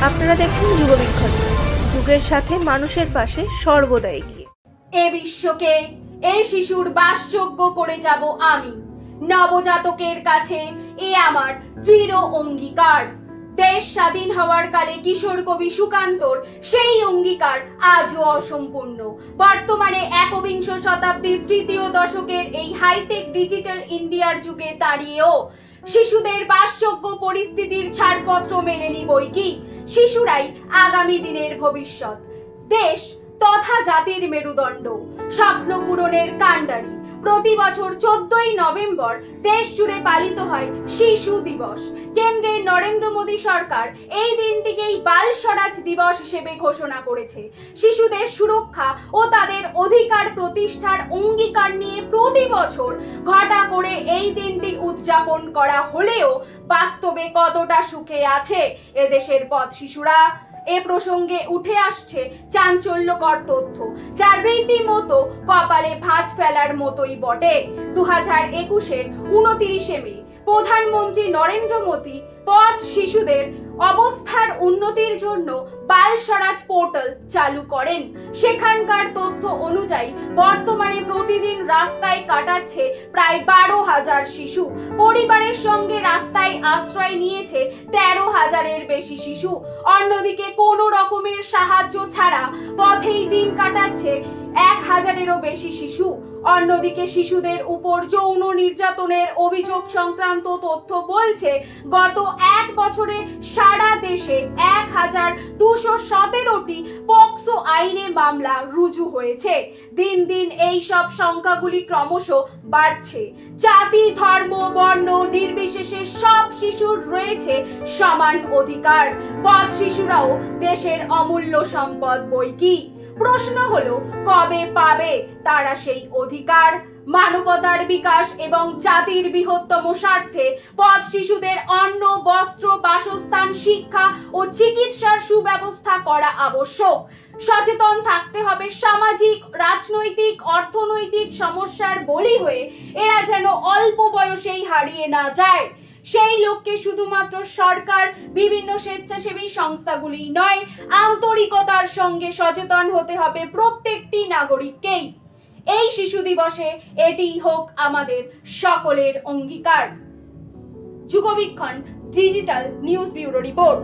আপনারা দেখছেন যুগবীক্ষণ, যুগের সাথে মানুষের পাশে সর্বদা এগিয়ে। এ বিশ্বকে এই শিশুর বাসযোগ্য করে যাব আমি। নবজাতকের কাছে এ আমার দৃঢ় অঙ্গীকার। দেশ স্বাধীন হওয়ার কালে কিশোর কবি সুকান্তর সেই অঙ্গীকার আজও অসম্পূর্ণ। বর্তমানে একবিংশ শতাব্দীর তৃতীয় দশকের এই হাইটেক ডিজিটাল ইন্ডিয়ার যুগে দাঁড়িয়েও শিশুদের বাসযোগ্য পরিস্থিতির ছাড়পত্র মেলেনি বই কি। শিশুরাই আগামী দিনের ভবিষ্যৎ, দেশ তথা জাতির মেরুদণ্ড, স্বপ্ন পূরণের কাণ্ডারি। প্রতি বছর 14ই নভেম্বর দেশ জুড়ে পালিত হয় শিশু দিবস। কেন্দ্রের নরেন্দ্র মোদী সরকার এই দিনটিকেই বাল স্বরাজ দিবস হিসেবে ঘোষণা করেছে। শিশুদের সুরক্ষা ও তাদের অধিকার প্রতিষ্ঠার অঙ্গীকার নিয়ে প্রতি বছর ঘটা করে এই দিনটি উদযাপন করা হলেও বাস্তবে কতটা সুখে আছে এদেশের পথ শিশুরা? এ প্রসঙ্গে উঠে আসছে চাঞ্চল্যকর তথ্য, যা রীতিমতো কপালে ভাঁজ ফেলার মতোই বটে। 2021-এর 29শে মে প্রধানমন্ত্রী নরেন্দ্র মোদী পথ শিশুদের অবস্থার উন্নতির জন্য বাল স্বরাজ পোর্টাল চালু করেন। সেখানকার তথ্য অনুযায়ী বর্তমানে প্রতিদিন রাস্তায় কাটাচ্ছে প্রায় 12,000 শিশু। পরিবারের সঙ্গে রাস্তায় আশ্রয় নিয়েছে 13,000-এর বেশি শিশু। অন্যদিকে কোনো রকমের সাহায্য ছাড়া পথেই দিন কাটাচ্ছে 1,000-এরও বেশি শিশু। অন্যদিকে শিশুদের উপর যৌন নির্যাতনের অভিযোগ সংক্রান্ত তথ্য বলছে, গত এক বছরে সারা দেশে 1,217টি পক্সো আইনে মামলা রুজু হয়েছে। দিন দিন এই সব সংখ্যাগুলি ক্রমশ বাড়ছে। জাতি, ধর্ম, বর্ণ নির্বিশেষে সব শিশুর রয়েছে সমান অধিকার। পথ শিশুরাও দেশের অমূল্য সম্পদ বই কি। প্রশ্ন হলো, কবে পাবে তারা সেই অধিকার? মানবতার বিকাশ এবং জাতির বৃহত্তম স্বার্থে পথ শিশুদের অন্ন, বস্ত্র, বাসস্থান, শিক্ষা ও চিকিৎসার সুব্যবস্থা করা আবশ্যক। সচেতন থাকতে হবে। সামাজিক, রাজনৈতিক, অর্থনৈতিক সমস্যার বলি হয়ে এরা যেন অল্প বয়সেই হারিয়ে না যায়, সেই লক্ষ্যে শুধুমাত্র সরকার, বিভিন্ন স্বেচ্ছাসেবী সংস্থাগুলি নয়, আন্তরিকতার সঙ্গে সচেতন হতে হবে প্রত্যেকটি নাগরিককেই। এই শিশু দিবসে এটিই হোক আমাদের সকলের অঙ্গীকার। Jugabikshan digital news bureau report.